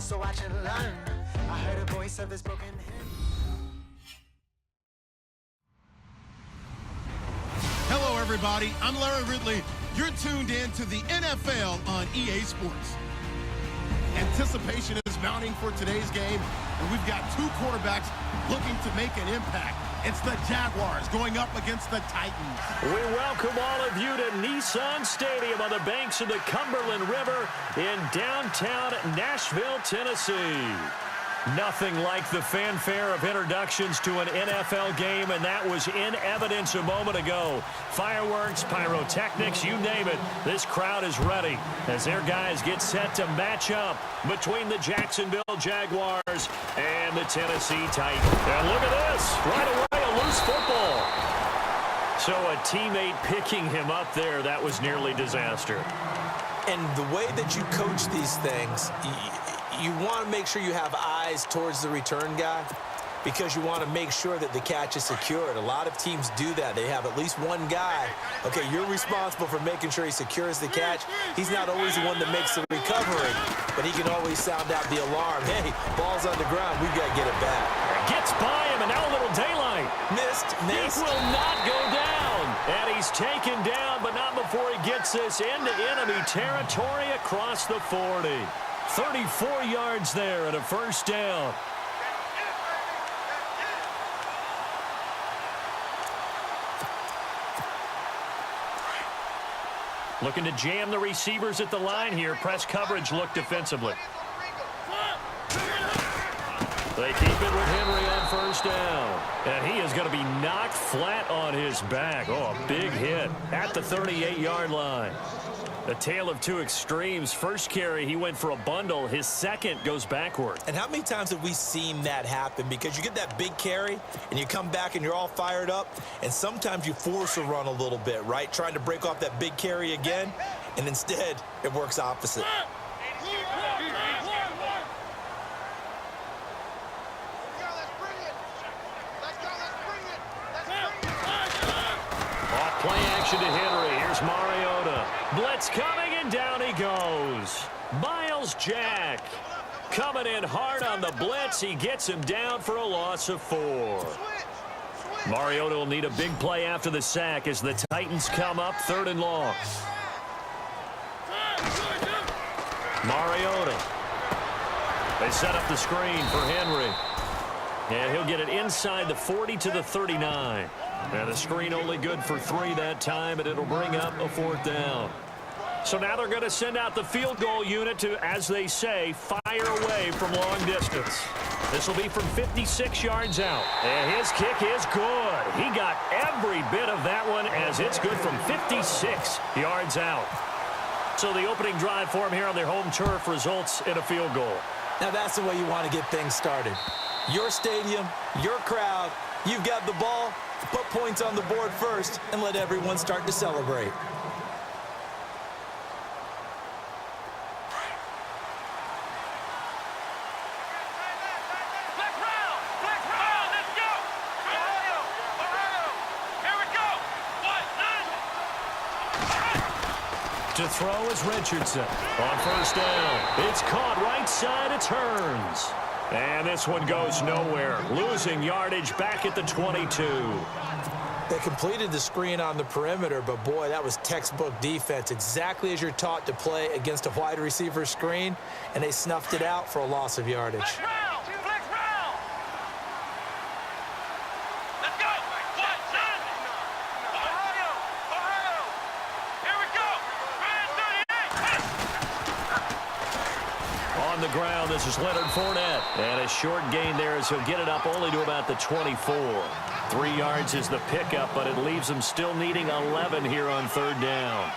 so watch and learn. I heard a voice of this broken hymn. Hello, everybody. I'm Larry Ridley. You're tuned in to the NFL on EA Sports. Anticipation is mounting for today's game, and we've got two quarterbacks looking to make an impact. It's the Jaguars going up against the Titans. We welcome all of you to Nissan Stadium on the banks of the Cumberland River in downtown Nashville, Tennessee. Nothing like the fanfare of introductions to an NFL game, and that was in evidence a moment ago. Fireworks, pyrotechnics, you name it. This crowd is ready as their guys get set to match up between the Jacksonville Jaguars and the Tennessee Titans. And look at this. Right away, a loose football. So a teammate picking him up there, that was nearly disaster. And the way that you coach these things, you want to make sure you have eyes towards the return guy because you want to make sure that the catch is secured. A lot of teams do that. They have at least one guy. Okay, you're responsible for making sure he secures the catch. He's not always the one that makes the recovery, but he can always sound out the alarm. Hey, ball's on the ground. We've got to get it back. Gets by him, and now a little daylight. Missed. It will not go down. And he's taken down, but not before he gets this into enemy territory across the 40. 34 yards there and a first down. Looking to jam the receivers at the line here. Press coverage look defensively. They keep it with Henry on first down. And he is going to be knocked flat on his back. Oh, a big hit at the 38-yard line. A tale of two extremes. First carry, he went for a bundle. His second goes backward. And how many times have we seen that happen? Because you get that big carry, and you come back and you're all fired up, and sometimes you force a run a little bit, right? Trying to break off that big carry again, and instead it works opposite. Off play action to Henry. Here's Mariota. Blitz coming, and down he goes. Miles Jack coming in hard on the blitz. He gets him down for a loss of 4. Mariota will need a big play after the sack as the Titans come up 3rd and long. Mariota. They set up the screen for Henry. And he'll get it inside the 40 to the 39. And the screen only good for 3 that time, and it'll bring up a 4th down. So now they're going to send out the field goal unit to, as they say, fire away from long distance. This will be from 56 yards out. And his kick is good. He got every bit of that one as it's good from 56 yards out. So the opening drive for him here on their home turf results in a field goal. Now that's the way you want to get things started. Your stadium, your crowd, you've got the ball. Put points on the board first and let everyone start to celebrate. To throw is Richardson on first down. It's caught right side. It turns. And this one goes nowhere. Losing yardage back at the 22. They completed the screen on the perimeter, but boy, that was textbook defense. Exactly as you're taught to play against a wide receiver screen, and they snuffed it out for a loss of yardage. On the ground, this is Leonard Fournette. And a short gain there as he'll get it up only to about the 24. 3 yards is the pickup, but it leaves him still needing 11 here on 3rd down.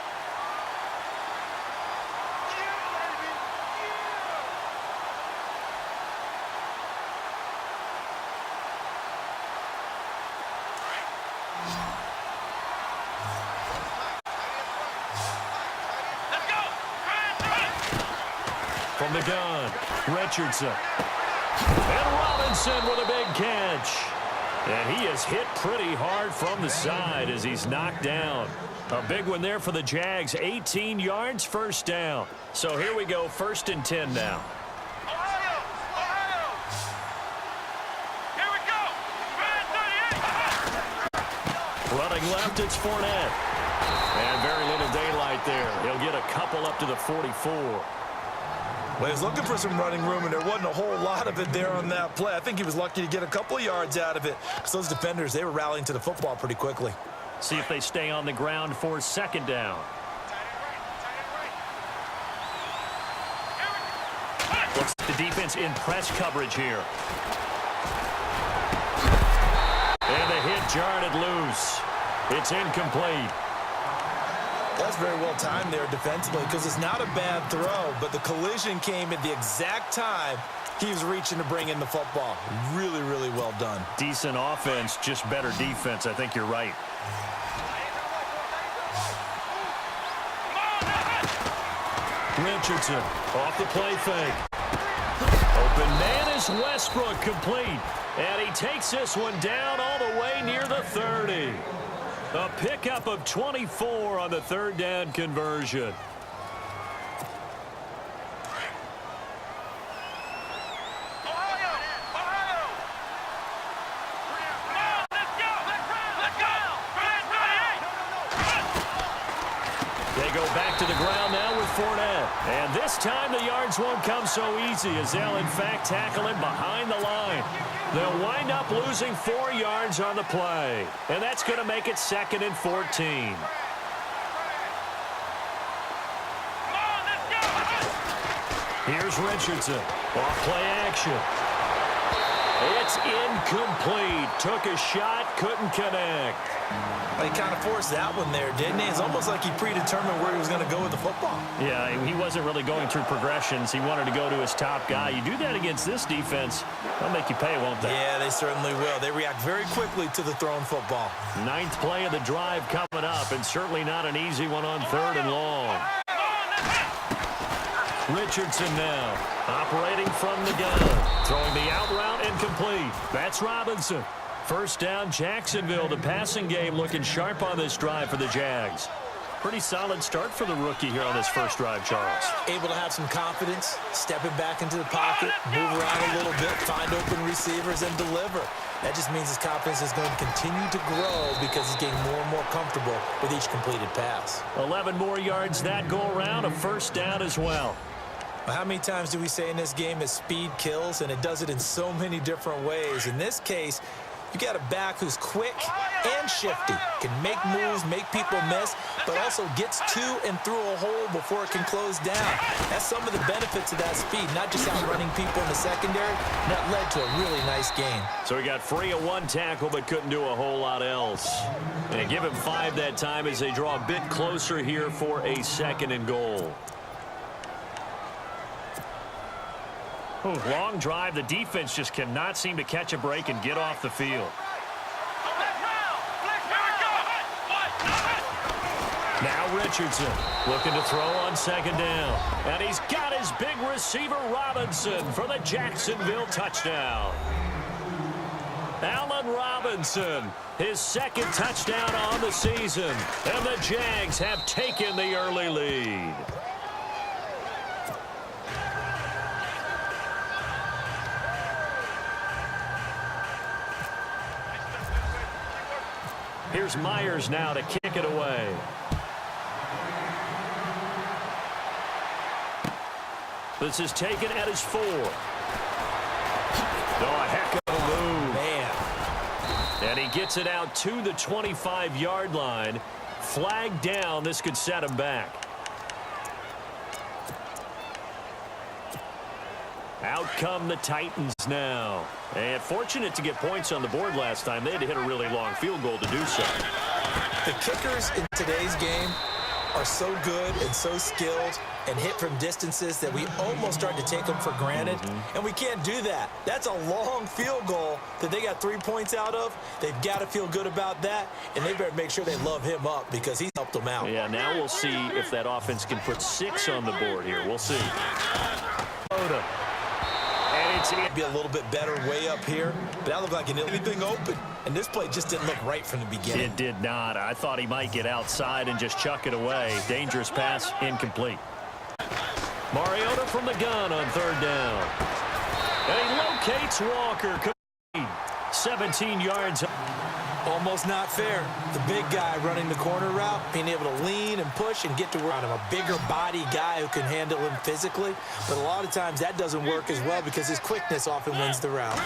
From the gun, Richardson. And Robinson with a big catch. And he is hit pretty hard from the side as he's knocked down. A big one there for the Jags. 18 yards, first down. So here we go, 1st and 10 now. Running left, it's Fournette. And very little daylight there. He'll get a couple up to the 44. Well, he was looking for some running room, and there wasn't a whole lot of it there on that play. I think he was lucky to get a couple of yards out of it, because those defenders, they were rallying to the football pretty quickly. See if they stay on the ground for second down. Looks like the defense in press coverage here. And the hit jarred it loose. It's incomplete. That's very well timed there defensively, because it's not a bad throw, but the collision came at the exact time he was reaching to bring in the football. Really, really well done. Decent offense, just better defense. I think you're right. Richardson off the play fake. Open man is Westbrook, complete. And he takes this one down all the way near the 30. A pickup of 24 on the third down conversion. They go back to the ground now with Fournette. And this time the yards won't come so easy, as they'll in fact tackle him behind the line. They'll wind up losing 4 yards on the play. And that's going to make it 2nd and 14. Here's Richardson. Off play action. It's incomplete. Took a shot, couldn't connect. He kind of forced that one there, didn't he? It's almost like he predetermined where he was going to go with the football. Yeah, he wasn't really going through progressions. He wanted to go to his top guy. You do that against this defense, they'll make you pay, won't they? Yeah, they certainly will. They react very quickly to the thrown football. 9th play of the drive coming up, and certainly not an easy one on 3rd and long. Richardson now, operating from the gun. Throwing the out route incomplete. That's Robinson. First down, Jacksonville. The passing game looking sharp on this drive for the Jags. Pretty solid start for the rookie here on this first drive, Charles. Able to have some confidence, stepping back into the pocket, move around a little bit, find open receivers, and deliver. That just means his confidence is going to continue to grow because he's getting more and more comfortable with each completed pass. 11 more yards that go around, a first down as well. How many times do we say in this game that speed kills, and it does it in so many different ways? In this case, you got a back who's quick and shifty, can make moves, make people miss, but also gets to and through a hole before it can close down. That's some of the benefits of that speed, not just outrunning people in the secondary. And that led to a really nice gain. So he got free of 1 tackle, but couldn't do a whole lot else. And give him 5 that time as they draw a bit closer here for a 2nd and goal. Long drive. The defense just cannot seem to catch a break and get off the field. Now Richardson looking to throw on 2nd down. And he's got his big receiver Robinson for the Jacksonville touchdown. Allen Robinson, his 2nd touchdown on the season. And the Jags have taken the early lead. Here's Myers now to kick it away. This is taken at his 4. Oh, a heck of a move. Man. And he gets it out to the 25-yard line. Flag down. This could set him back. Out come the Titans now. And fortunate to get points on the board last time. They had to hit a really long field goal to do so. The kickers in today's game are so good and so skilled and hit from distances that we almost start to take them for granted. And we can't do that. That's a long field goal that they got 3 points out of. They've got to feel good about that, and they better make sure they love him up because he's helped them out. Yeah, now we'll see if that offense can put 6 on the board here. We'll see. And it's Be a little bit better way up here, but that looked like anything open. And this play just didn't look right from the beginning. It did not. I thought he might get outside and just chuck it away. Dangerous pass, incomplete. Mariota from the gun on 3rd down. And he locates Walker. 17 yards. Almost not fair. The big guy running the corner route, being able to lean and push and get to work on him. A bigger body guy who can handle him physically. But a lot of times that doesn't work as well because his quickness often wins the route.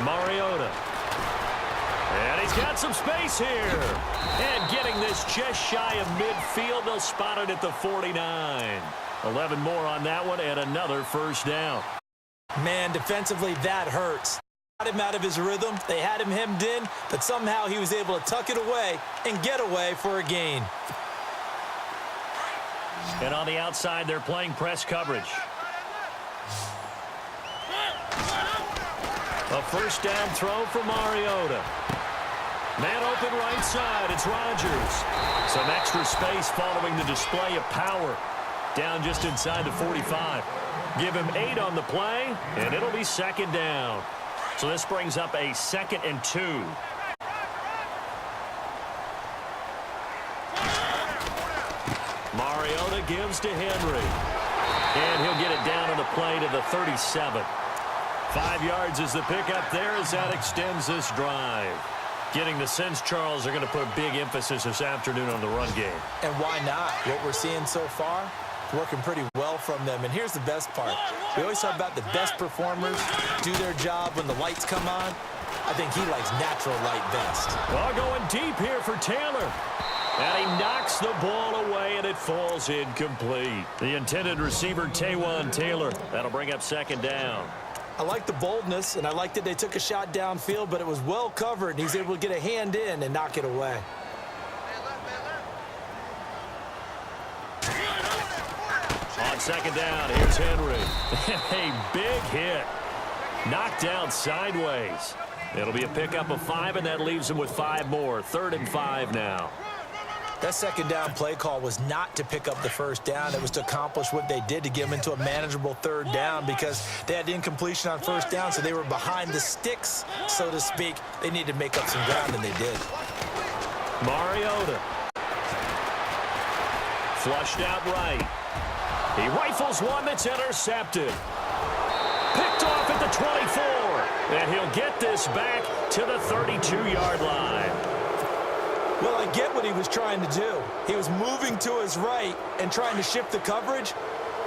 Mariota. And he's got some space here. And getting this just shy of midfield. They'll spot it at the 49. 11 more on that one and another first down. Man, defensively, that hurts. Got him out of his rhythm. They had him hemmed in, but somehow he was able to tuck it away and get away for a gain. And on the outside, they're playing press coverage. A first down throw for Mariota. Man open right side. It's Rodgers. Some extra space following the display of power. Down just inside the 45. Give him 8 on the play, and it'll be second down. So this brings up a 2nd and 2. Mariota gives to Henry. And he'll get it down on the play to the 37. 5 yards is the pickup there as that extends this drive. Getting the sense Charles are going to put a big emphasis this afternoon on the run game. And why not? What we're seeing so far, working pretty well from them. And here's the best part. We always talk about the best performers do their job when the lights come on. I think he likes natural light best. Well, going deep here for Taylor. And he knocks the ball away, and it falls incomplete. The intended receiver, Taywan Taylor. That'll bring up second down. I like the boldness, and I like that they took a shot downfield, but it was well covered, and he's able to get a hand in and knock it away. On second down, here's Henry. A big hit. Knocked down sideways. It'll be a pickup of 5, and that leaves him with 5 more. 3rd and 5 now. That second down play call was not to pick up the first down. It was to accomplish what they did to get them into a manageable 3rd down because they had incompletion on first down, so they were behind the sticks, so to speak. They needed to make up some ground, and they did. Mariota. Flushed out right. He rifles one that's intercepted. Picked off at the 24. And he'll get this back to the 32-yard line. Well, I get what he was trying to do. He was moving to his right and trying to shift the coverage,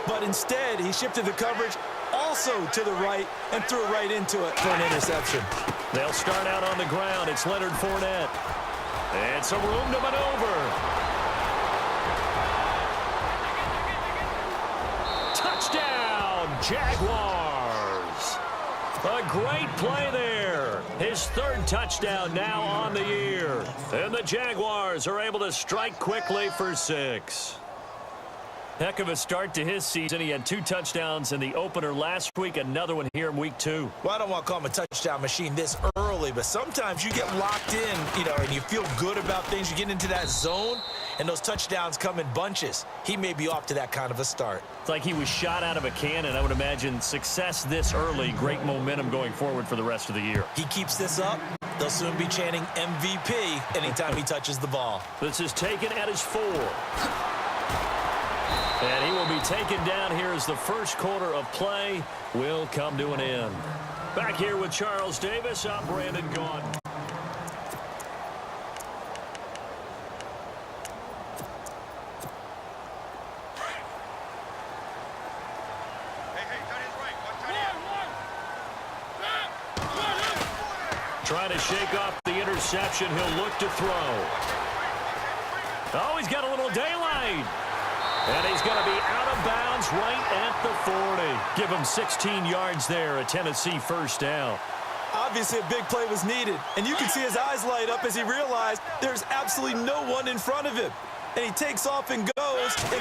but instead he shifted the coverage also to the right and threw right into it for an interception. They'll start out on the ground. It's Leonard Fournette. And some room to maneuver. Touchdown, Jaguars. A great play there. His 3rd touchdown now on the year. And the Jaguars are able to strike quickly for 6. Heck of a start to his season. He had 2 touchdowns in the opener last week, another one here in week 2. Well, I don't want to call him a touchdown machine this early, but sometimes you get locked in, and you feel good about things. You get into that zone, and those touchdowns come in bunches. He may be off to that kind of a start. It's like he was shot out of a cannon. I would imagine success this early, great momentum going forward for the rest of the year. He keeps this up, they'll soon be chanting MVP anytime he touches the ball. This is taken at his 4. And he will be taken down here as the first quarter of play will come to an end. Back here with Charles Davis, I'm Brandon Gaudin. Trying to shake off the interception. He'll look to throw. Oh, he's got a little daylight. And he's going to be out of bounds right at the 40. Give him 16 yards there, a Tennessee first down. Obviously, a big play was needed. And you can see his eyes light up as he realized there's absolutely no one in front of him. And he takes off and goes a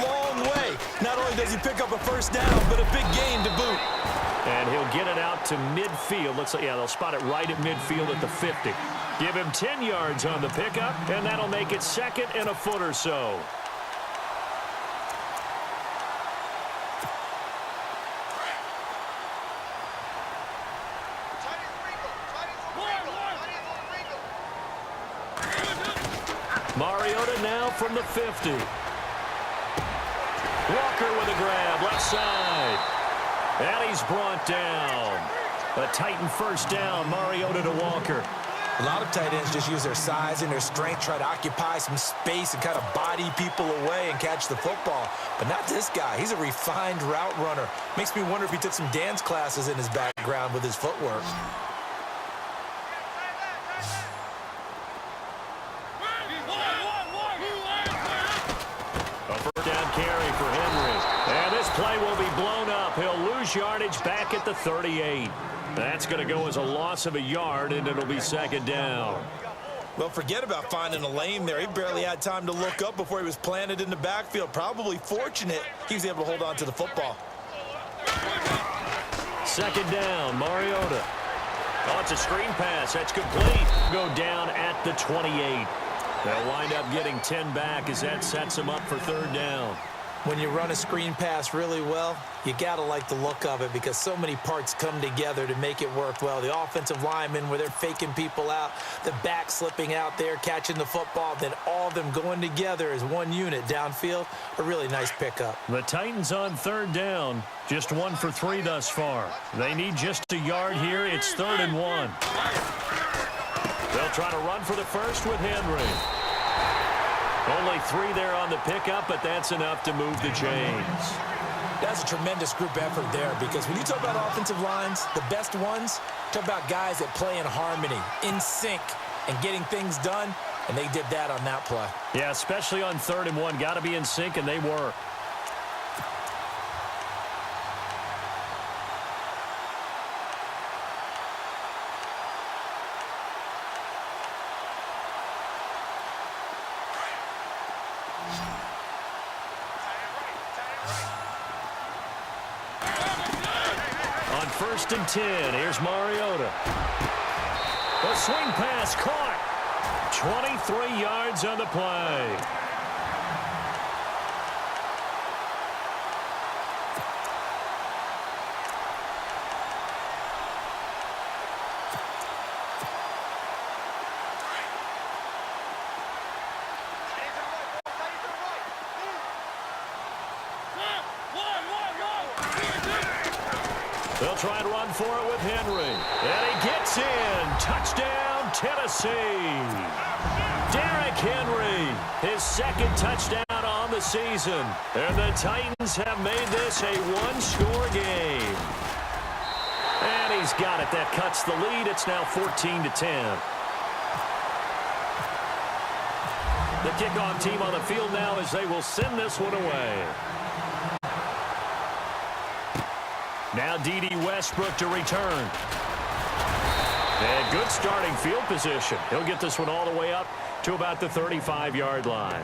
long way. Not only does he pick up a first down, but a big gain to boot. And he'll get it out to midfield. Looks like, yeah, they'll spot it right at midfield at the 50. Give him 10 yards on the pickup, and that'll make it 2nd and a foot or so. Mariota now from the 50. Walker with a grab, left side. And he's brought down. A Titan first down, Mariota to Walker. A lot of tight ends just use their size and their strength, try to occupy some space and kind of body people away and catch the football. But not this guy. He's a refined route runner. Makes me wonder if he took some dance classes in his background with his footwork. A first down carry for Henry. And this play will be blown up. He'll lose yardage back at the 38. That's going to go as a loss of a yard, and it'll be second down. Well, forget about finding a lane there. He barely had time to look up before he was planted in the backfield. Probably fortunate he was able to hold on to the football. Second down, Mariota. Oh, it's a screen pass. That's complete. Go down at the 28. They'll wind up getting 10 back as that sets them up for third down. When you run a screen pass really well, you got to like the look of it because so many parts come together to make it work well. The offensive linemen where they're faking people out, the back slipping out there, catching the football, then all of them going together as one unit downfield. A really nice pickup. The Titans on third down, just 1 for 3 thus far. They need just a yard here. It's 3rd and 1. They'll try to run for the first with Henry. Only 3 there on the pickup, but that's enough to move the chains. That's a tremendous group effort there because when you talk about offensive lines, the best ones, talk about guys that play in harmony, in sync, and getting things done, and they did that on that play. Yeah, especially on 3rd and 1. Got to be in sync, and they were. On 1st and 10, here's Mariota. A swing pass caught. 23 yards on the play. They'll try and run for it with Henry. And he gets in. Touchdown, Tennessee. Derrick Henry, his 2nd touchdown on the season. And the Titans have made this a one-score game. And he's got it. That cuts the lead. It's now 14-10. The kickoff team on the field now as they will send this one away. Now D.D. Westbrook to return. And good starting field position. He'll get this one all the way up to about the 35-yard line.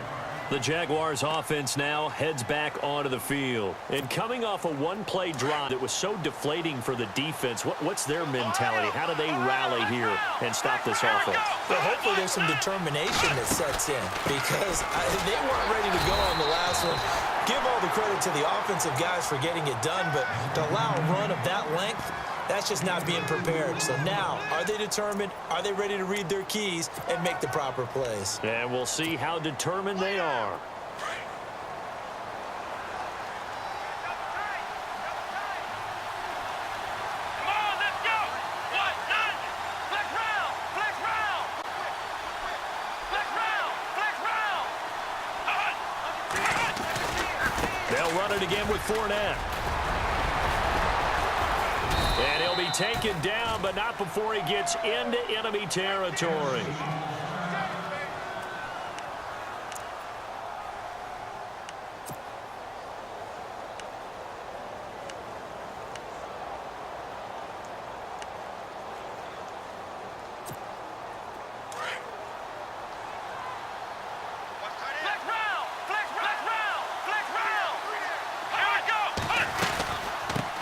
The Jaguars offense now heads back onto the field. And coming off a one-play drive that was so deflating for the defense, what's their mentality? How do they rally here and stop this offense? Well, hopefully there's some determination that sets in because they weren't ready to go on the last one. Give all the credit to the offensive guys for getting it done, but to allow a run of that length, that's just not being prepared. So now, are they determined? Are they ready to read their keys and make the proper plays? And we'll see how determined they are. They'll run it again with Fournette. And he'll be taken down, but not before he gets into enemy territory.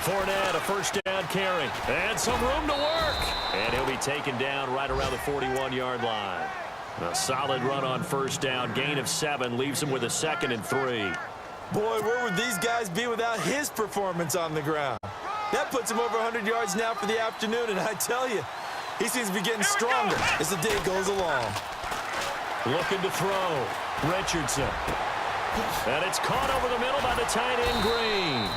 Fournette, a first down carry. And some room to work. And he'll be taken down right around the 41-yard line. A solid run on first down. Gain of 7 leaves him with a 2nd and 3. Boy, where would these guys be without his performance on the ground? That puts him over 100 yards now for the afternoon, and I tell you, he seems to be getting stronger as the day goes along. Looking to throw. Richardson. And it's caught over the middle by the tight end Green.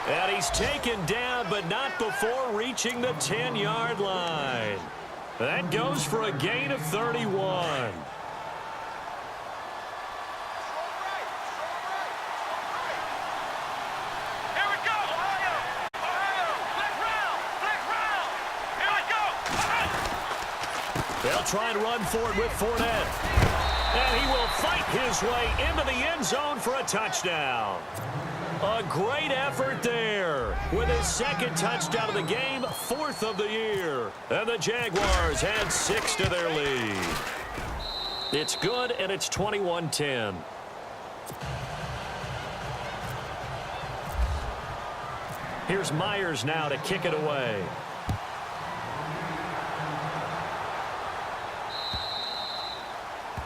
And he's taken down, but not before reaching the 10-yard line. That goes for a gain of 31. They'll try and run forward with Fournette. And he will fight his way into the end zone for a touchdown. A great effort there with his second touchdown of the game, 4th of the year. And the Jaguars add 6 to their lead. It's good, and it's 21-10. Here's Myers now to kick it away.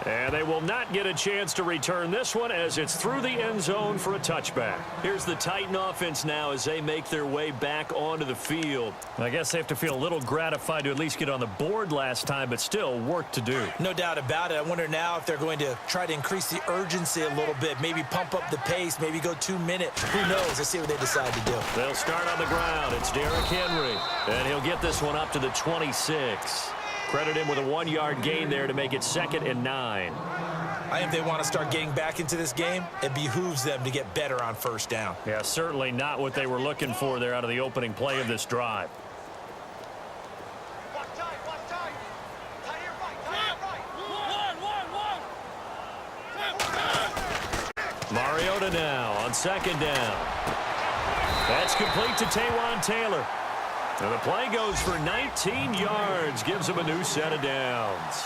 And they will not get a chance to return this one as it's through the end zone for a touchback. Here's the Titan offense now as they make their way back onto the field. I guess they have to feel a little gratified to at least get on the board last time, but still work to do. No doubt about it. I wonder now if they're going to try to increase the urgency a little bit, maybe pump up the pace, maybe go 2 minutes. Who knows? Let's see what they decide to do. They'll start on the ground. It's Derrick Henry, and he'll get this one up to the 26. Credit him with a 1-yard gain there to make it 2nd and 9. I think if they want to start getting back into this game, it behooves them to get better on first down. Yeah, certainly not what they were looking for there out of the opening play of this drive. Mariota now on 2nd down. That's complete to Taywan Taylor. And the play goes for 19 yards, gives him a new set of downs.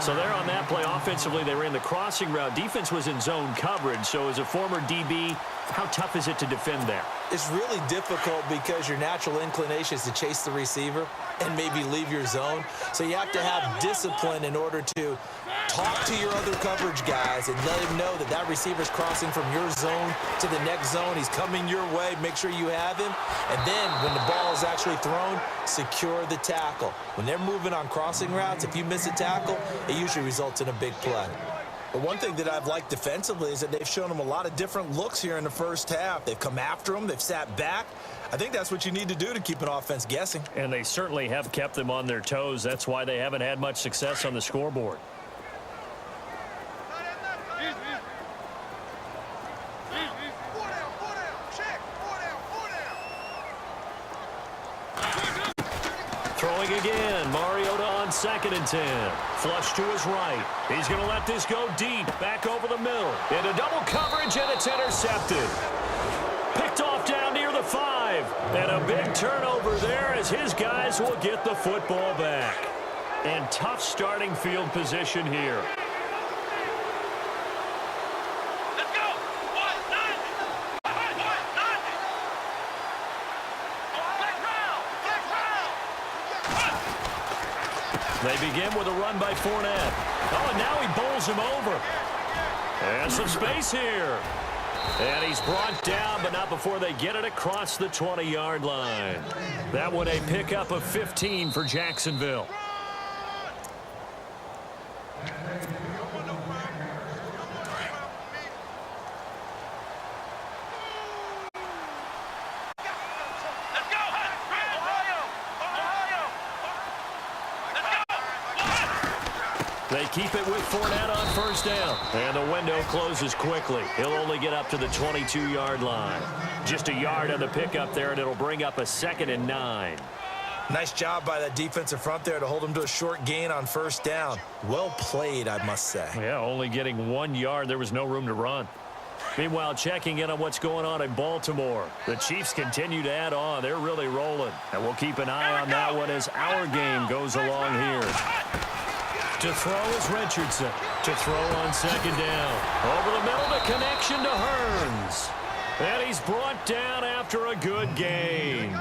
So there on that play, offensively, they ran the crossing route. Defense was in zone coverage, so as a former DB, how tough is it to defend there? It's really difficult because your natural inclination is to chase the receiver and maybe leave your zone. So you have to have discipline in order to talk to your other coverage guys and let him know that that receiver's crossing from your zone to the next zone. He's coming your way. Make sure you have him. And then when the ball is actually thrown, secure the tackle. When they're moving on crossing routes, if you miss a tackle, it usually results in a big play. But one thing that I've liked defensively is that they've shown them a lot of different looks here in the first half. They've come after them. They've sat back. I think that's what you need to do to keep an offense guessing. And they certainly have kept them on their toes. That's why they haven't had much success on the scoreboard. Throwing again, Mariota on 2nd and 10. Flush to his right. He's going to let this go deep, back over the middle. Into double coverage, and it's intercepted. Picked off down near the 5. And a big turnover there as his guys will get the football back. And tough starting field position here. They begin with a run by Fournette. Oh, and now he bowls him over. And some space here. And he's brought down, but not before they get it across the 20-yard line. That one a pickup of 15 for Jacksonville. They keep it with Fournette on first down. And the window closes quickly. He'll only get up to the 22-yard line. Just a yard on the pickup there, and it'll bring up a 2nd and 9. Nice job by that defensive front there to hold him to a short gain on first down. Well played, I must say. Yeah, only getting 1 yard. There was no room to run. Meanwhile, checking in on what's going on in Baltimore. The Chiefs continue to add on. They're really rolling. And we'll keep an eye on that one as our game goes along here. To throw is Richardson. To throw on 2nd down. Over the middle, the connection to Hearns. And he's brought down after a good gain.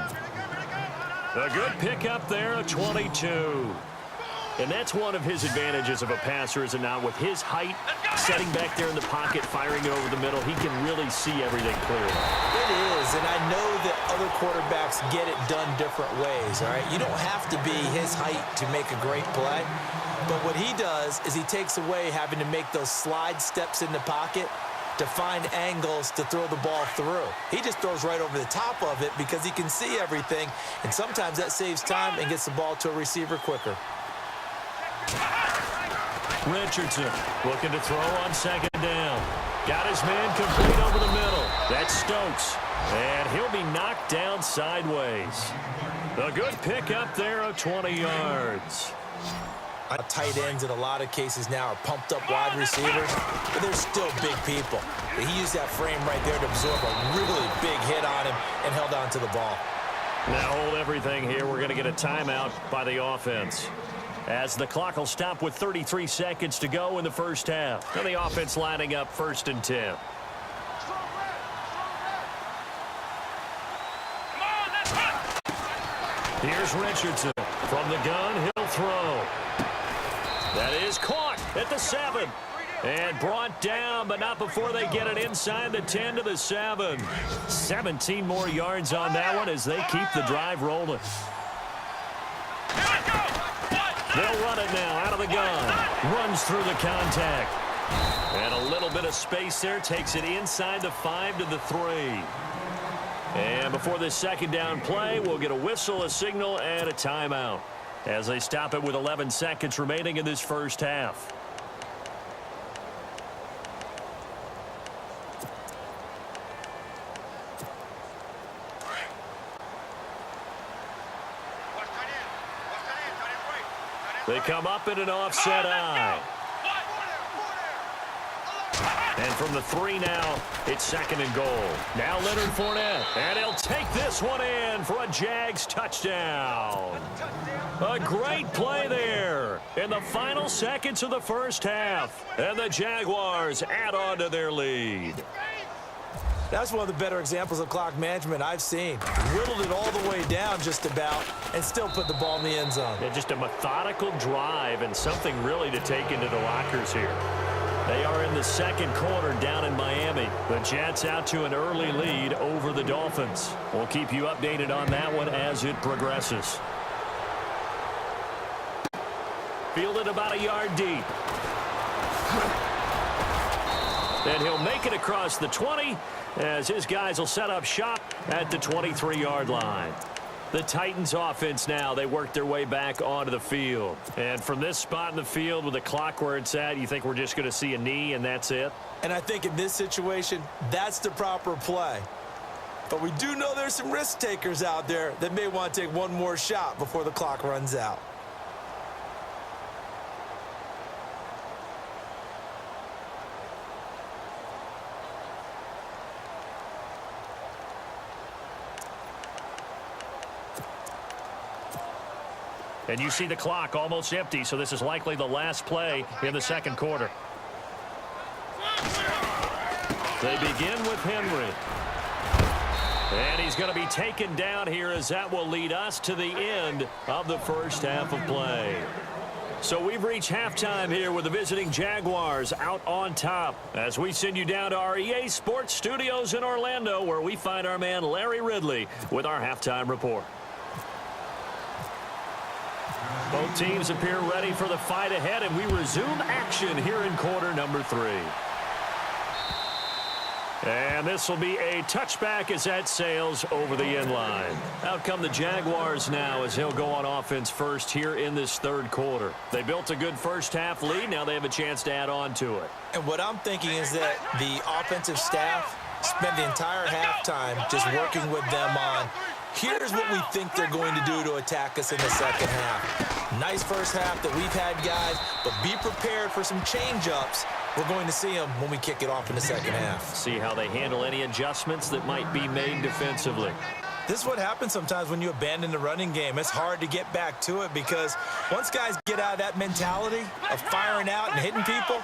A good pickup there, a 22. And that's one of his advantages of a passer, is it not? With his height, setting back there in the pocket, firing it over the middle, he can really see everything clearly. It is, and I know that other quarterbacks get it done different ways, all right? You don't have to be his height to make a great play. But what he does is he takes away having to make those slide steps in the pocket to find angles to throw the ball through. He just throws right over the top of it because he can see everything, and sometimes that saves time and gets the ball to a receiver quicker. Richardson looking to throw on second down. Got his man complete over the middle. That's Stokes. And he'll be knocked down sideways. A good pick up there of 20 yards. Tight ends in a lot of cases now are pumped up wide receivers, but they're still big people. He used that frame right there to absorb a really big hit on him and held on to the ball. Now hold everything here. We're going to get a timeout by the offense, as the clock will stop with 33 seconds to go in the first half. And the offense lining up 1st and 10. Here's Richardson. From the gun, he'll throw. That is caught at the 7. And brought down, but not before they get it inside the 10 to the 7. 17 more yards on that one as they keep the drive rolling. They'll run it now out of the gun. Runs through the contact. And a little bit of space there. Takes it inside the 5 to the 3. And before this second down play, we'll get a whistle, a signal, and a timeout as they stop it with 11 seconds remaining in this first half. They come up in an offset eye. And from the 3 now, it's 2nd and goal. Now Leonard Fournette, and he'll take this one in for a Jags touchdown. A great play there in the final seconds of the first half. And the Jaguars add on to their lead. That's one of the better examples of clock management I've seen. Whittled it all the way down just about and still put the ball in the end zone. Yeah, just a methodical drive and something really to take into the lockers here. They are in the second quarter down in Miami. The Jets out to an early lead over the Dolphins. We'll keep you updated on that one as it progresses. Fielded about a yard deep. And he'll make it across the 20 as his guys will set up shop at the 23-yard line. The Titans offense now, they work their way back onto the field. And from this spot in the field with the clock where it's at, you think we're just going to see a knee and that's it? And I think in this situation, that's the proper play. But we do know there's some risk takers out there that may want to take one more shot before the clock runs out. And you see the clock almost empty, so this is likely the last play in the second quarter. They begin with Henry. And he's going to be taken down here as that will lead us to the end of the first half of play. So we've reached halftime here with the visiting Jaguars out on top as we send you down to our EA Sports Studios in Orlando, where we find our man Larry Ridley with our halftime report. Both teams appear ready for the fight ahead, and we resume action here in quarter number 3. And this will be a touchback as that sails over the end line. Out come the Jaguars now as he'll go on offense first here in this third quarter. They built a good first half lead. Now they have a chance to add on to it. And what I'm thinking is that the offensive staff spent the entire halftime just working with them on, here's what we think they're going to do to attack us in the second half. Nice first half that we've had, guys, but be prepared for some change-ups. We're going to see them when we kick it off in the second half. See how they handle any adjustments that might be made defensively. This is what happens sometimes when you abandon the running game. It's hard to get back to it because once guys get out of that mentality of firing out and hitting people,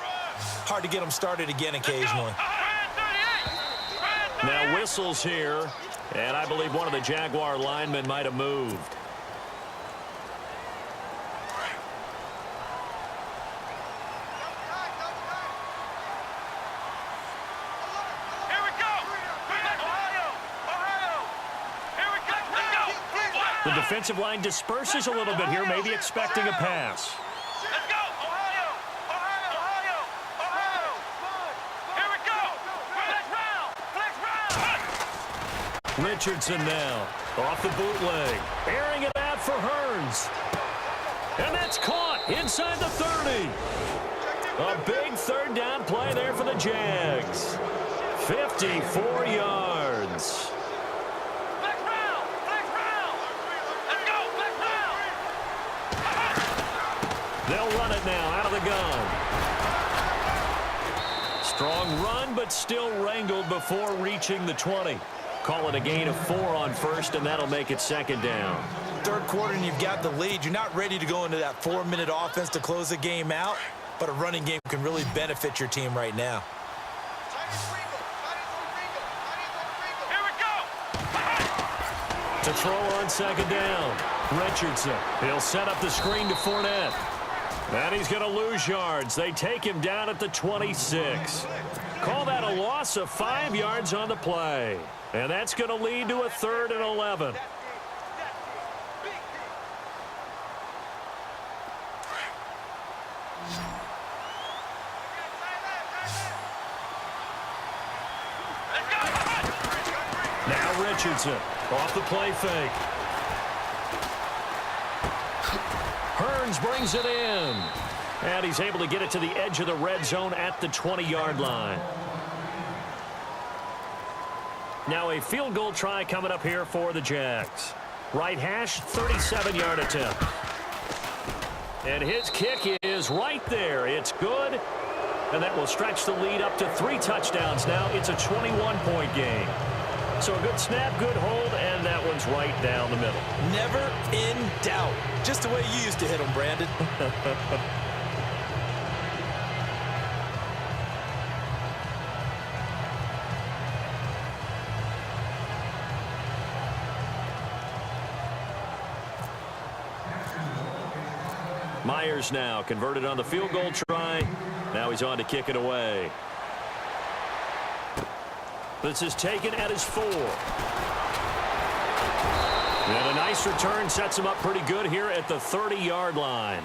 hard to get them started again occasionally. Now whistles here, and I believe one of the Jaguar linemen might have moved. The defensive line disperses a little bit here, maybe expecting a pass. Let's go, Ohio! Ohio! Ohio! Ohio! Here we go! Richardson now off the bootleg. Airing it out for Hearns. And that's caught inside the 30. A big third down play there for the Jags. 54 yards. Let's go, They'll run it now out of the gun. Strong run, but still wrangled before reaching the 20. Call it a gain of 4 on first, and that'll make it second down. Third quarter and you've got the lead. You're not ready to go into that 4-minute offense to close the game out, but a running game can really benefit your team right now. Here we go. To throw on second down, Richardson. He'll set up the screen to Fournette. And he's going to lose yards. They take him down at the 26. Call that a loss of 5 yards on the play. And that's going to lead to a 3rd and 11. Now Richardson off the play fake. Hearns brings it in. And he's able to get it to the edge of the red zone at the 20-yard line. Now a field goal try coming up here for the Jags. Right hash, 37-yard attempt. And his kick is right there. It's good. And that will stretch the lead up to 3 touchdowns now. It's a 21-point game. So a good snap, good hold, and that one's right down the middle. Never in doubt. Just the way you used to hit them, Brandon. Myers now converted on the field goal try. Now he's on to kick it away. This is taken at his 4. And a nice return sets him up pretty good here at the 30-yard line.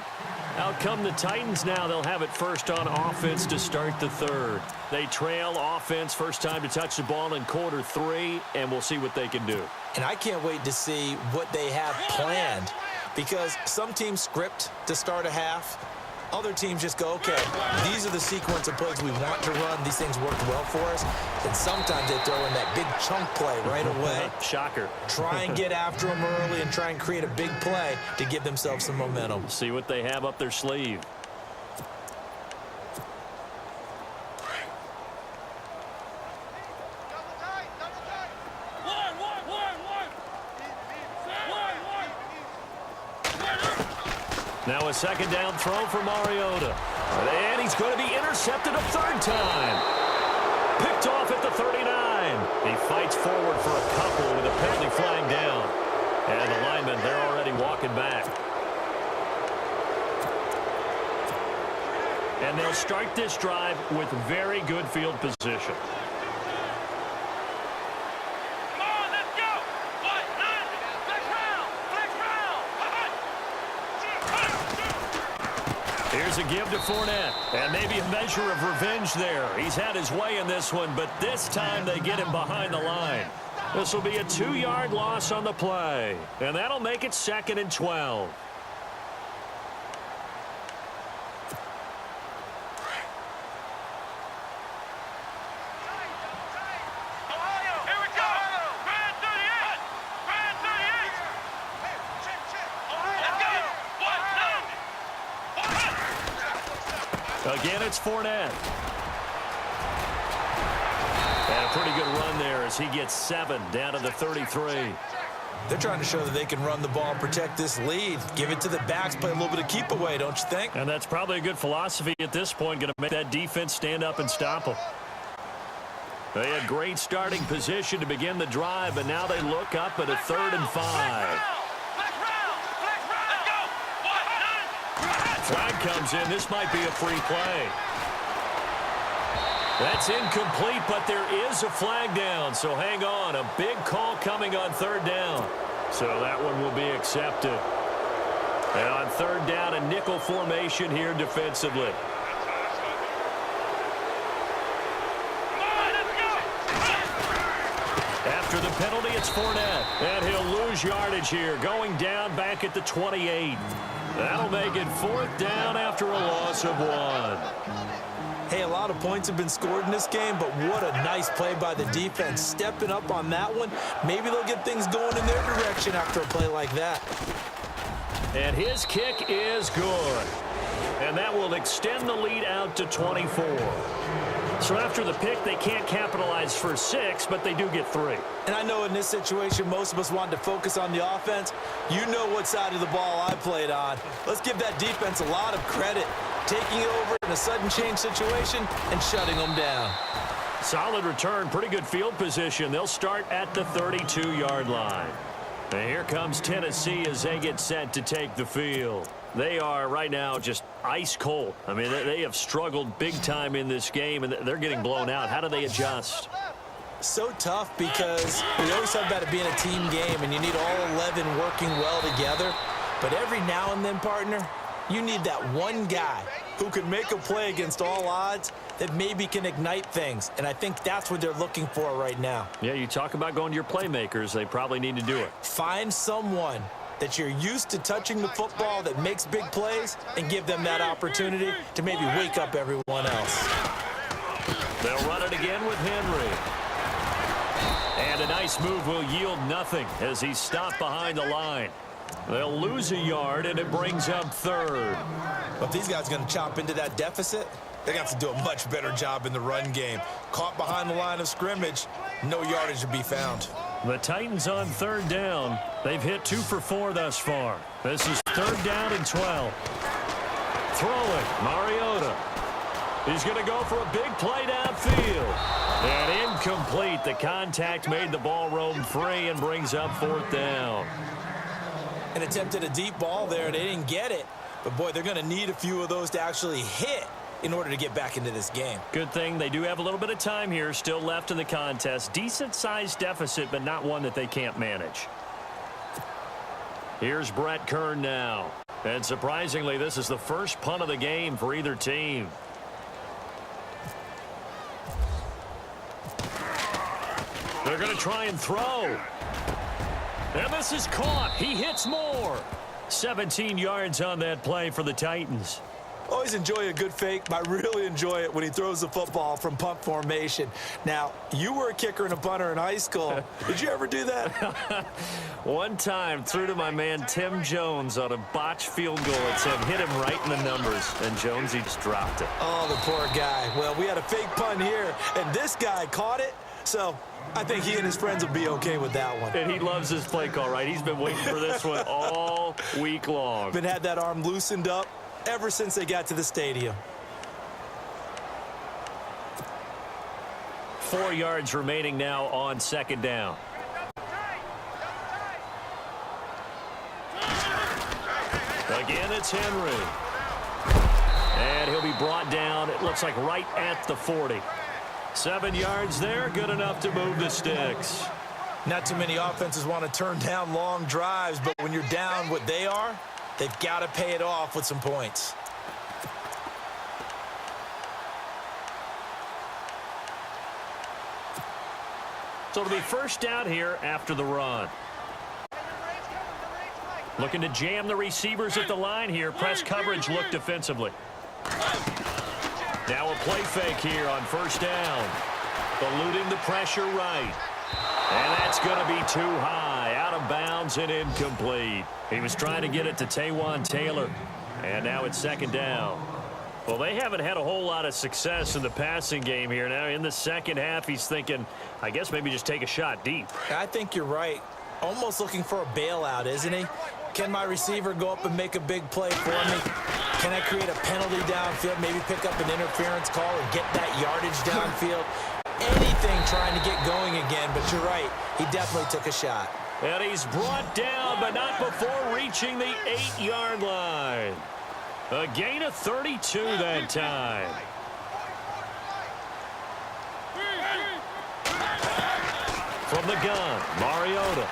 Out come the Titans now. They'll have it first on offense to start the 3rd. They trail offense first time to touch the ball in quarter 3, and we'll see what they can do. And I can't wait to see what they have planned, because some teams script to start a half. Other teams just go, okay, these are the sequence of plays we want to run. These things work well for us. And sometimes they throw in that big chunk play right away. Shocker. Try and get after them early and try and create a big play to give themselves some momentum. See what they have up their sleeve. Now a second down throw for Mariota. And he's going to be intercepted a 3rd time. Picked off at the 39. He fights forward for a couple with a penalty flag down. And the linemen, they're already walking back. And they'll start this drive with very good field position. Here's a give to Fournette, and maybe a measure of revenge there. He's had his way in this one, but this time they get him behind the line. This will be a 2-yard loss on the play, and that'll make it 2nd and 12. Again, it's Fournette. And a pretty good run there as he gets 7 down to the 33. They're trying to show that they can run the ball, protect this lead, give it to the backs, play a little bit of keep away, don't you think? And that's probably a good philosophy at this point, going to make that defense stand up and stop them. They had great starting position to begin the drive, but now they look up at a 3rd and 5. Flag comes in. This might be a free play. That's incomplete, but there is a flag down, so hang on. A big call coming on 3rd down. So that one will be accepted. And on 3rd down, a nickel formation here defensively. After the penalty, it's Fournette. And he'll lose yardage here, going down back at the 28. That'll make it 4th down after a loss of 1. Hey, a lot of points have been scored in this game, but what a nice play by the defense. Stepping up on that one, maybe they'll get things going in their direction after a play like that. And his kick is good. And that will extend the lead out to 24. So after the pick, they can't capitalize for 6, but they do get 3. And I know in this situation, most of us wanted to focus on the offense. You know what side of the ball I played on. Let's give that defense a lot of credit, taking it over in a sudden change situation and shutting them down. Solid return, pretty good field position. They'll start at the 32-yard line. And here comes Tennessee as they get set to take the field. They are right now just ice cold. I mean, they have struggled big time in this game, and they're getting blown out. How do they adjust? So tough because we always talk about it being a team game, and you need all 11 working well together. But every now and then, partner, you need that one guy who can make a play against all odds that maybe can ignite things. And I think that's what they're looking for right now. Yeah, you talk about going to your playmakers. They probably need to do it. Find someone that you're used to touching the football that makes big plays and give them that opportunity to maybe wake up everyone else. They'll run it again with Henry. And a nice move will yield nothing as he's stopped behind the line. They'll lose a yard, and it brings up 3rd. But if these guys are going to chop into that deficit, they're going to have to do a much better job in the run game. Caught behind the line of scrimmage, no yardage to be found. The Titans on 3rd down. They've hit 2 for 4 thus far. This is 3rd down and 12. Throwing, Mariota. He's going to go for a big play downfield. And incomplete. The contact made the ball roam free and brings up 4th down. And attempted a deep ball there, and they didn't get it. But, boy, they're going to need a few of those to actually hit in order to get back into this game. Good thing they do have a little bit of time here still left in the contest. Decent-sized deficit, but not one that they can't manage. Here's Brett Kern now. And surprisingly, this is the first punt of the game for either team. They're going to try and throw. And this is caught. He hits more. 17 yards on that play for the Titans. Always enjoy a good fake, but I really enjoy it when he throws the football from punt formation. Now, you were a kicker and a punter in high school. Did you ever do that? One time, threw to my man Tim Jones on a botched field goal. It said hit him right in the numbers, and Jones, he just dropped it. Oh, the poor guy. Well, we had a fake punt here, and this guy caught it, so I think he and his friends will be okay with that one. And he loves his play call, right? He's been waiting for this one all week long. Been had that arm loosened up ever since they got to the stadium. 4 yards remaining now on 2nd down. Again, it's Henry. And he'll be brought down, it looks like right at the 40. 7 yards there, good enough to move the sticks. Not too many offenses want to turn down long drives, but when you're down what they are, they've got to pay it off with some points. So it'll be 1st down here after the run. Looking to jam the receivers at the line here. Press coverage look defensively. Now a play fake here on 1st down. Eluding the pressure right. And that's going to be too high. Out of bounds and incomplete. He was trying to get it to Taywan Taylor. And now it's 2nd down. Well, they haven't had a whole lot of success in the passing game here. Now in the 2nd half, he's thinking, I guess maybe just take a shot deep. I think you're right. Almost looking for a bailout, isn't he? Can my receiver go up and make a big play for me? Can I create a penalty downfield, maybe pick up an interference call and get that yardage downfield? Anything trying to get going again, but you're right. He definitely took a shot. And he's brought down, but not before reaching the 8-yard line. A gain of 32 that time. From the gun, Mariota.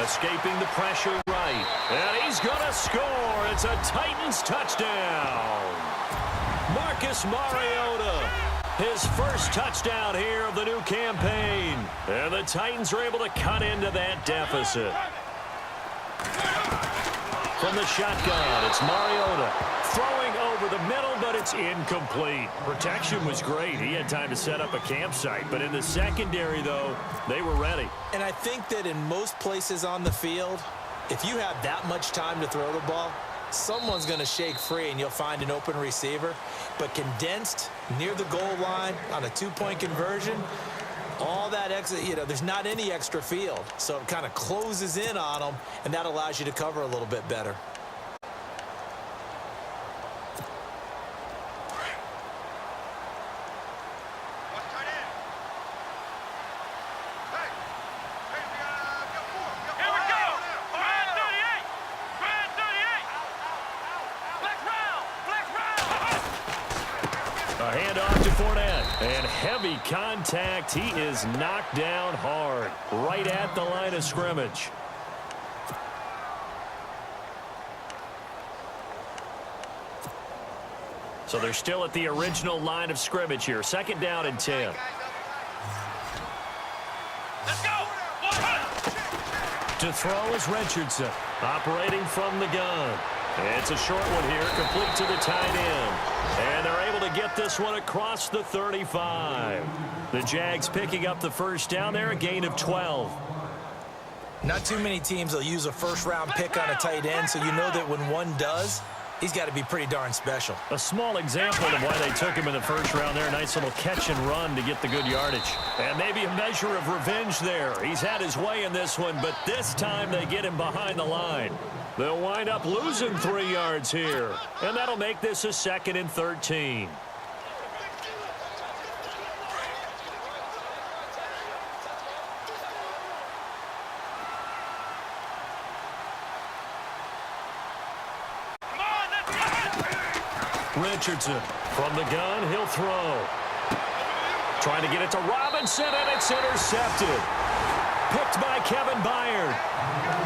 Escaping the pressure right. And he's going to score. It's a Titans touchdown. Marcus Mariota His first touchdown here of the new campaign. And the Titans are able to cut into that deficit. From the shotgun, it's Mariota. Throwing over the middle, but it's incomplete. Protection was great. He had time to set up a campsite. But in the secondary, though, they were ready. And I think that in most places on the field, if you have that much time to throw the ball, someone's going to shake free and you'll find an open receiver. But condensed near the goal line on a two-point conversion, all that extra, there's not any extra field. So it kind of closes in on them, and that allows you to cover a little bit better. A handoff to Fournette, and heavy contact. He is knocked down hard, right at the line of scrimmage. So they're still at the original line of scrimmage here. Second down and 10. Let's go. To throw is Richardson, operating from the gun. It's a short one here, complete to the tight end. And they're able to get this one across the 35. The Jags picking up the first down there, a gain of 12. Not too many teams will use a first-round pick on a tight end, so you know that when one does, he's got to be pretty darn special. A small example of why they took him in the first round there. Nice little catch and run to get the good yardage. And maybe a measure of revenge there. He's had his way in this one, but this time they get him behind the line. They'll wind up losing 3 yards here. And that'll make this a 2nd and 13. Richardson from the gun, he'll throw. Trying to get it to Robinson, and it's intercepted. Picked by Kevin Byard.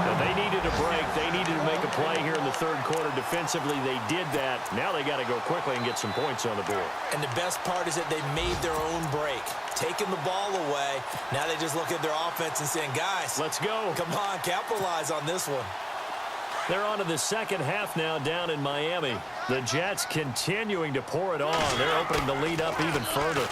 And they needed a break. They needed to make a play here in the third quarter. Defensively, they did that. Now they got to go quickly and get some points on the board. And the best part is that they made their own break. Taking the ball away. Now they just look at their offense and saying, guys, let's go. Come on, capitalize on this one. They're on to the second half now down in Miami. The Jets continuing to pour it on. They're opening the lead up even further.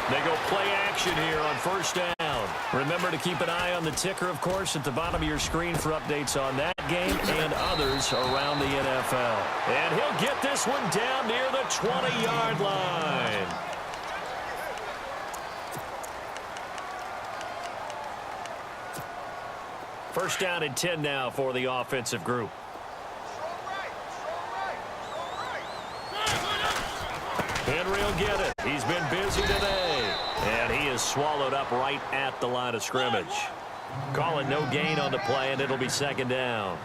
They go play action here on first down. Remember to keep an eye on the ticker, of course, at the bottom of your screen for updates on that game and others around the NFL. And he'll get this one down near the 20-yard line. First down and 10 now for the offensive group. Henry will get it. He's been busy today. And he is swallowed up right at the line of scrimmage. Call it no gain on the play, and it'll be second down.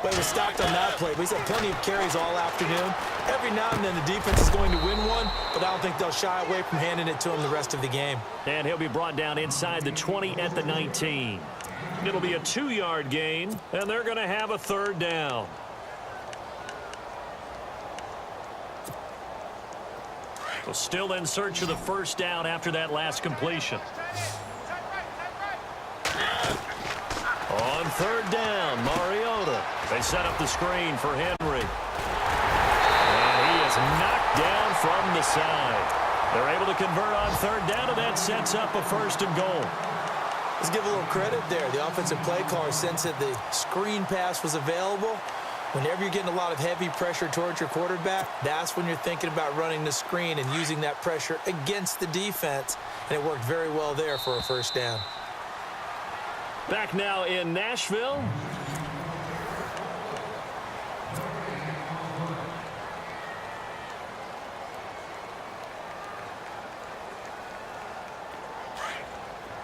Well, he was stopped on that play, but he's had plenty of carries all afternoon. Every now and then the defense is going to win one, but I don't think they'll shy away from handing it to him the rest of the game. And he'll be brought down inside the 20 at the 19. It'll be a 2-yard gain, and they're going to have a third down. So still in search of the first down after that last completion. On third down, Mariota. They set up the screen for Henry. And he is knocked down from the side. They're able to convert on third down, and that sets up a first and goal. Let's give a little credit there. The offensive play caller sensed that the screen pass was available. Whenever you're getting a lot of heavy pressure towards your quarterback, that's when you're thinking about running the screen and using that pressure against the defense. And it worked very well there for a first down. Back now in Nashville.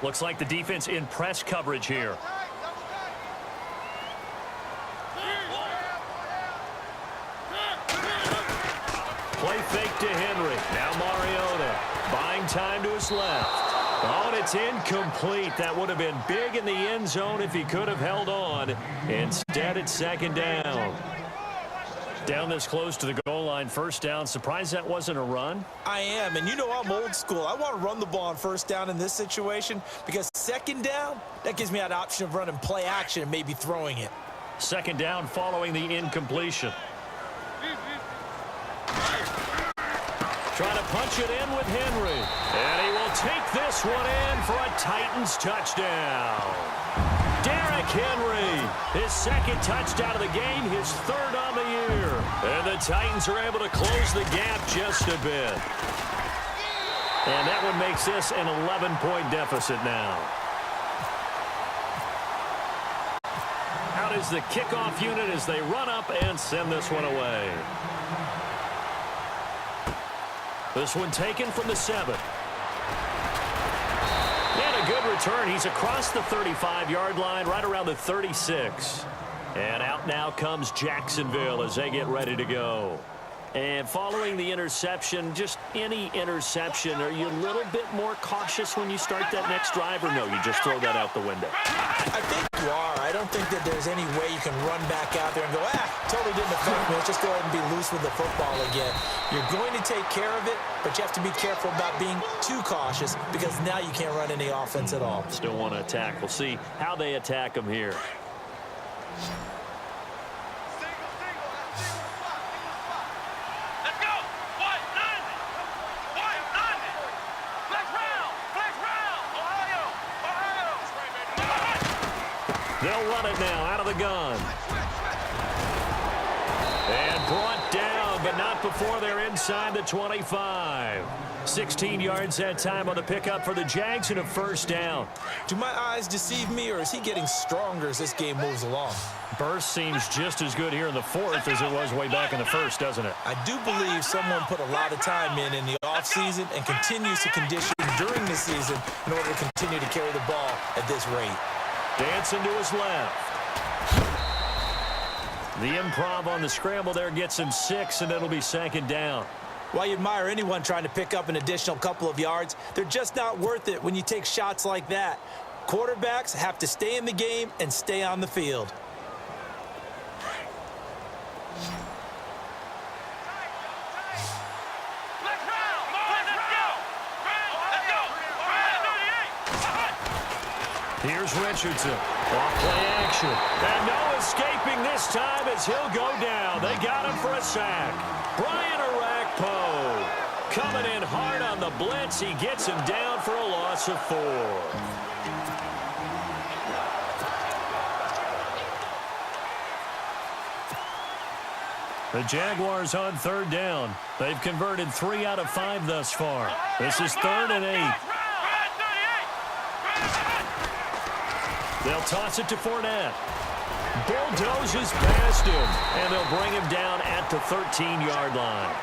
Looks like the defense in press coverage here. Play fake to Henry. Now Mariota buying time to his left. Oh, and it's incomplete. That would have been big in the end zone if he could have held on. Instead, it's second down. Down this close to the goal line, first down. Surprised that wasn't a run? I am, and you know I'm old school. I want to run the ball on first down in this situation because second down, that gives me an option of running play action and maybe throwing it. Second down following the incompletion. Trying to punch it in with Henry. And he will take this one in for a Titans touchdown. Derrick Henry, his second touchdown of the game, his third on the year. And the Titans are able to close the gap just a bit. And that one makes this an 11-point deficit now. Out is the kickoff unit as they run up and send this one away. This one taken from the 7. And a good return. He's across the 35-yard line, right around the 36. And out now comes Jacksonville as they get ready to go. And following the interception, just any interception, are you a little bit more cautious when you start that next drive, or no, you just throw that out the window? I think you are. I don't think that there's any way you can run back out there and go, totally didn't affect me. Let's just go ahead and be loose with the football again. You're going to take care of it, but you have to be careful about being too cautious because now you can't run any offense at all. Still want to attack. We'll see how they attack them here. They'll run it now out of the gun. And brought down, but not before they're inside the 25. 16 yards that time on the pickup for the Jags and a first down. Do my eyes deceive me, or is he getting stronger as this game moves along? Burst seems just as good here in the fourth as it was way back in the first, doesn't it? I do believe someone put a lot of time in the offseason and continues to condition during the season in order to continue to carry the ball at this rate. Dancing to his left. The improv on the scramble there gets him 6, and it'll be second down. While you admire anyone trying to pick up an additional couple of yards, they're just not worth it when you take shots like that. Quarterbacks have to stay in the game and stay on the field. Here's Richardson. Off play action. And no escaping this time as he'll go down. They got him for a sack. Brian Arakpo coming in hard on the blitz. He gets him down for a loss of 4. The Jaguars on third down. They've converted 3 out of 5 thus far. This is 3rd and 8. They'll toss it to Fournette. Bulldozes past him, and they'll bring him down at the 13-yard line.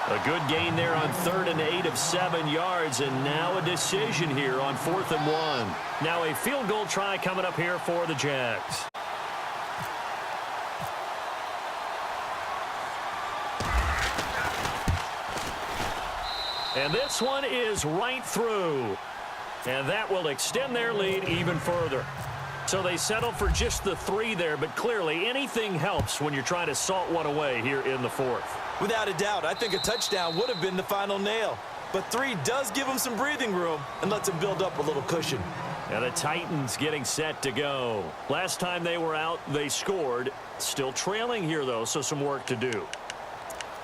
A good gain there on 3rd and 8 of 7 yards, and now a decision here on 4th and 1. Now a field goal try coming up here for the Jags. And this one is right through. And that will extend their lead even further. So they settle for just the 3 there, but clearly anything helps when you're trying to salt one away here in the 4th. Without a doubt, I think a touchdown would have been the final nail. But 3 does give them some breathing room and lets them build up a little cushion. And the Titans getting set to go. Last time they were out, they scored. Still trailing here, though, so some work to do.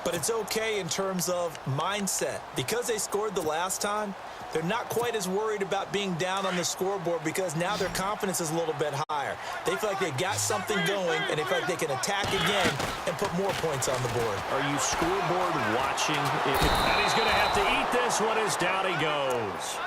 But it's okay in terms of mindset. Because they scored the last time, they're not quite as worried about being down on the scoreboard because now their confidence is a little bit higher. They feel like they've got something going, and they feel like they can attack again and put more points on the board. Are you scoreboard watching? And he's going to have to eat this one as down he goes.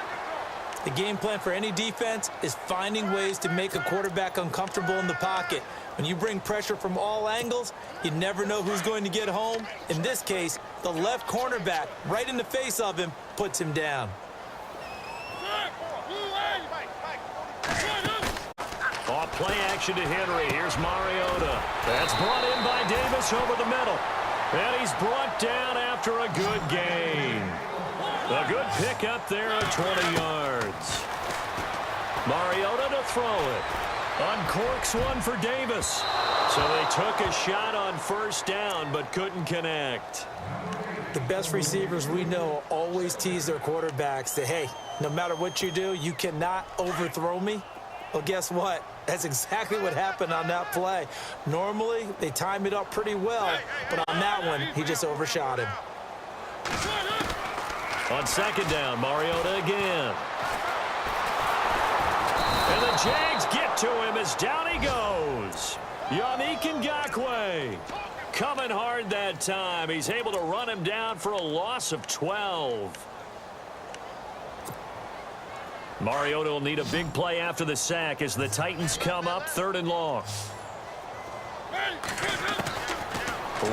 The game plan for any defense is finding ways to make a quarterback uncomfortable in the pocket. When you bring pressure from all angles, you never know who's going to get home. In this case, the left cornerback, right in the face of him, puts him down. Off play action to Henry. Here's Mariota. That's brought in by Davis over the middle. And he's brought down after a good gain. A good pick up there at 20 yards. Mariota to throw it. Uncorks one for Davis. So they took a shot on first down but couldn't connect. The best receivers we know always tease their quarterbacks that, hey, no matter what you do, you cannot overthrow me. Well, guess what? That's exactly what happened on that play. Normally, they time it up pretty well, but on that one, he just overshot him. On second down, Mariota again. And the Jags get to him as down he goes. Yannick Ngakoue coming hard that time. He's able to run him down for a loss of 12. Mariota will need a big play after the sack as the Titans come up 3rd and long.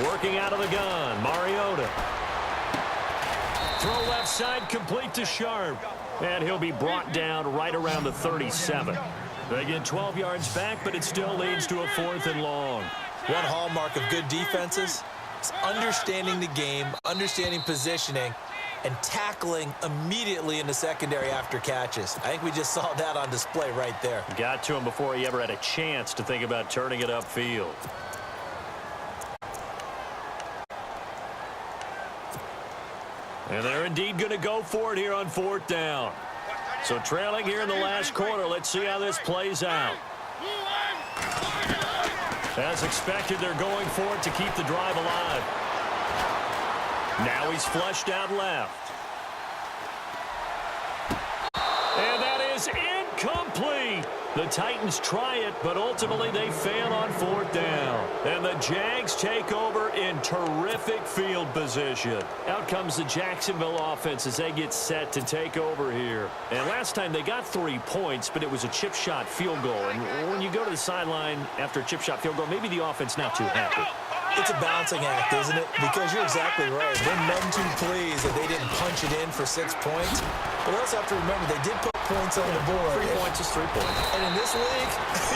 Working out of the gun, Mariota. Throw left side complete to Sharp. And he'll be brought down right around the 37. They get 12 yards back, but it still leads to a 4th and long. One hallmark of good defenses is understanding the game, understanding positioning, and tackling immediately in the secondary after catches. I think we just saw that on display right there. Got to him before he ever had a chance to think about turning it upfield. And they're indeed going to go for it here on 4th down. So trailing here in the last quarter, let's see how this plays out. As expected, they're going for it to keep the drive alive. Now he's flushed out left. And that is incomplete. The Titans try it, but ultimately they fail on 4th down. And the Jags take over in terrific field position. Out comes the Jacksonville offense as they get set to take over here. And last time they got 3 points, but it was a chip shot field goal. And when you go to the sideline after a chip shot field goal, maybe the offense not too happy. It's a balancing act, isn't it? Because you're exactly right. They're none too pleased that they didn't punch it in for 6 points. But we also have to remember they did put points on the board. 3 points is 3 points. And in this league,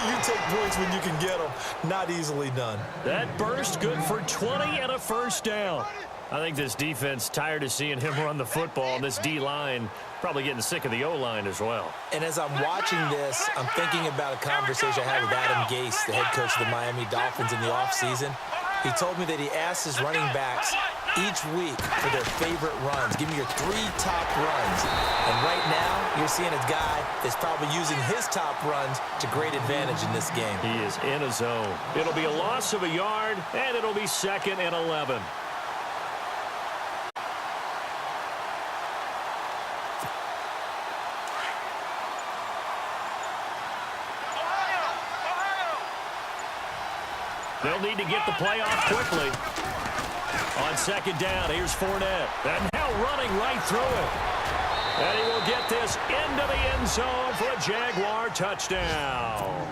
you take points when you can get them. Not easily done. That burst good for 20 and a 1st down. I think this defense tired of seeing him run the football. And this D-line probably getting sick of the O-line as well. And as I'm watching this, I'm thinking about a conversation I had with Adam Gase, the head coach of the Miami Dolphins in the offseason. He told me that he asked his running backs each week for their favorite runs. Give me your 3 top runs. And right now, you're seeing a guy that's probably using his top runs to great advantage in this game. He is in a zone. It'll be a loss of a yard, and it'll be 2nd and 11. They'll need to get the play off quickly. On 2nd down, here's Fournette. And now running right through it. And he will get this into the end zone for a Jaguar touchdown.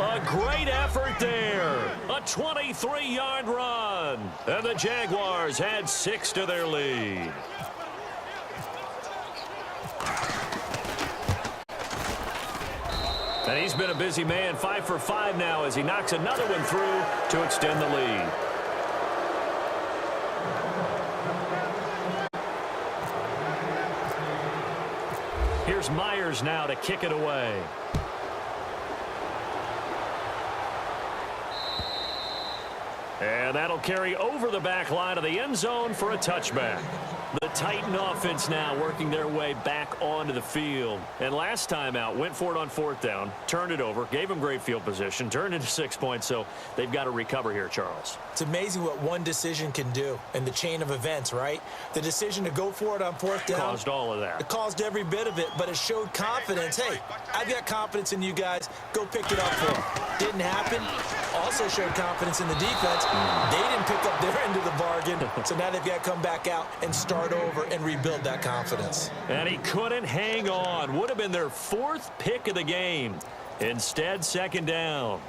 A great effort there. A 23-yard run. And the Jaguars add 6 to their lead. And he's been a busy man, 5 for 5 now as he knocks another one through to extend the lead. Here's Myers now to kick it away. And that'll carry over the back line of the end zone for a touchback. The Titan offense now working their way back onto the field. And last time out, went for it on 4th down, turned it over, gave them great field position, turned into 6 points, so they've got to recover here, Charles. It's amazing what one decision can do in the chain of events, right? The decision to go for it on 4th down. Caused all of that. It caused every bit of it, but it showed confidence. Hey, I've got confidence in you guys. Go pick it up for them. Didn't happen. Also showed confidence in the defense. They didn't pick up their end of the bargain, so now they've got to come back out and start over and rebuild that confidence. And he couldn't hang on. Would have been their 4th pick of the game. Instead, 2nd down.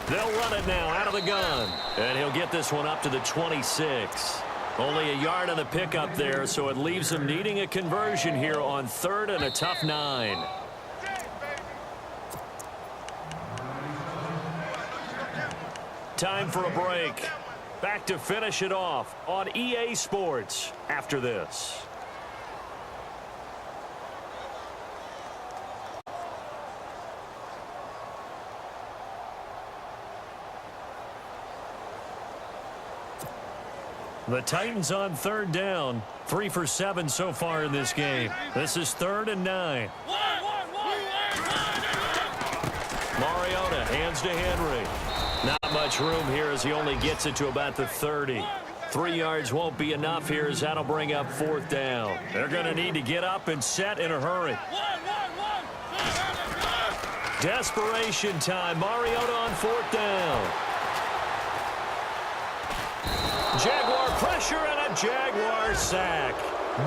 They'll run it now out of the gun. And he'll get this one up to the 26. Only a yard on the pickup there, so it leaves them needing a conversion here on 3rd and a tough 9. Time for a break. Back to finish it off on EA Sports after this. The Titans on third down. 3 for 7 so far in this game. This is 3rd and 9. Mariota hands to Henry. Not much room here as he only gets it to about the 30. 3 yards won't be enough here as that'll bring up 4th down. They're going to need to get up and set in a hurry. Desperation time. Mariota on 4th down. Jaguar pressure and a Jaguar sack.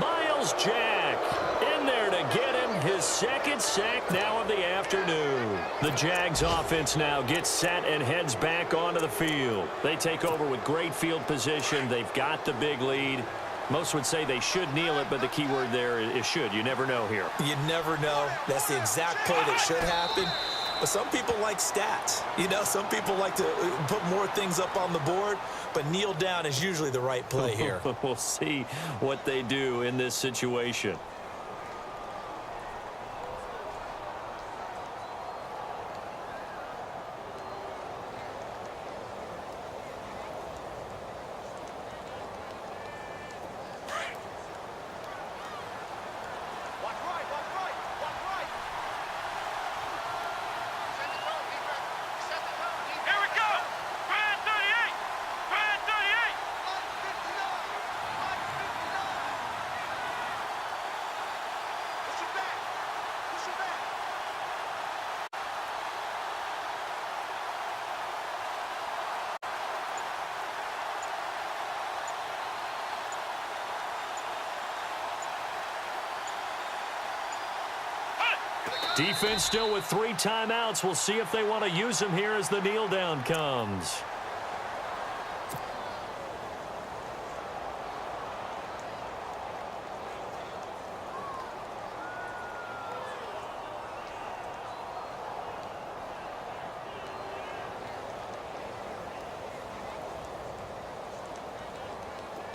Miles Jack in there to get him his 2nd sack now of the afternoon. The Jags offense now gets set and heads back onto the field. They take over with great field position. They've got the big lead. Most would say they should kneel it, but the key word there is should. You never know here. You never know. That's the exact play that should happen. But some people like stats. You know, some people like to put more things up on the board, but kneel down is usually the right play here. We'll see what they do in this situation. Defense still with 3 timeouts. We'll see if they want to use them here as the kneel down comes.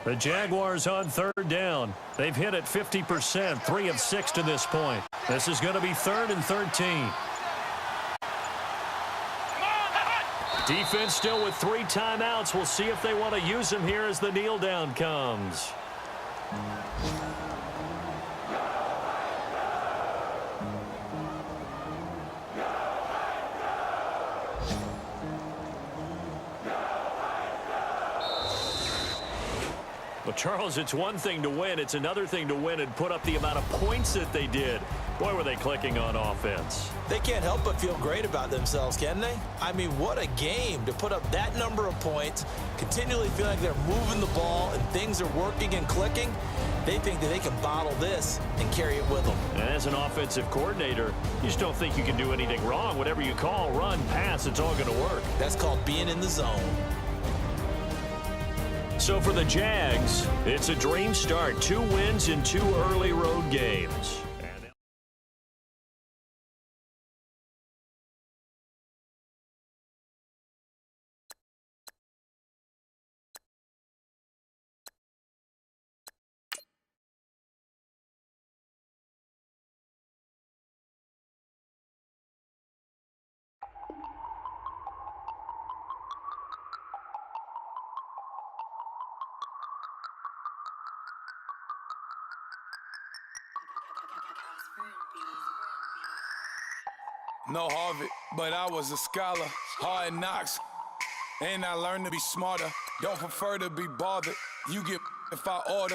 The Jaguars on 3rd down. They've hit it 50%, 3 of 6 to this point. This is going to be 3rd and 13. Defense still with 3 timeouts. We'll see if they want to use them here as the kneel down comes. Well, Charles, it's one thing to win. It's another thing to win and put up the amount of points that they did. Boy, were they clicking on offense. They can't help but feel great about themselves, can they? I mean, what a game to put up that number of points, continually feel like they're moving the ball and things are working and clicking. They think that they can bottle this and carry it with them. And as an offensive coordinator, you just don't think you can do anything wrong. Whatever you call, run, pass, it's all going to work. That's called being in the zone. So for the Jags, it's a dream start. 2 wins in 2 early road games. No Harvard, but I was a scholar. Hard knocks, and I learned to be smarter. Don't prefer to be bothered. You get if I order.